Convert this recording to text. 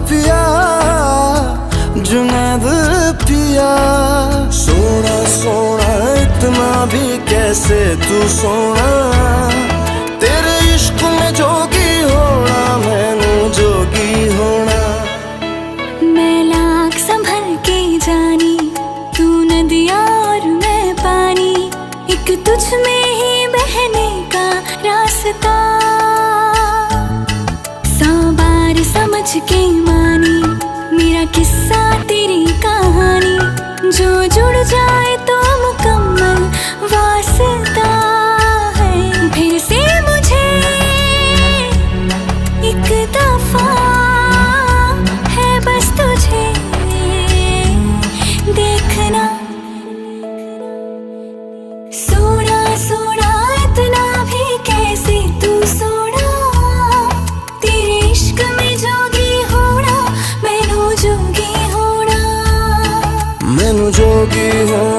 पिया जुनैद पिया। सोना सोना इतना भी कैसे तू सोना, तेरे इश्क में जोगी होना मैनू जोगी होना। मैं लाख संभल के जानी, तू नदिया और मैं पानी, एक तुझ में ही बहने का रास्ता। 100 बार समझ के मानी मेरा किस्सा तेरी कहानी, जो जुड़ जाए तो मुकम्मल वास्ता है। फिर से मुझे एक दफा है बस तुझे देखना। सोना सोना इतना भी कैसे तू सोना, तेरे इश्क में जोगी होना मैनू जोगी होना। मैनू जोगी होना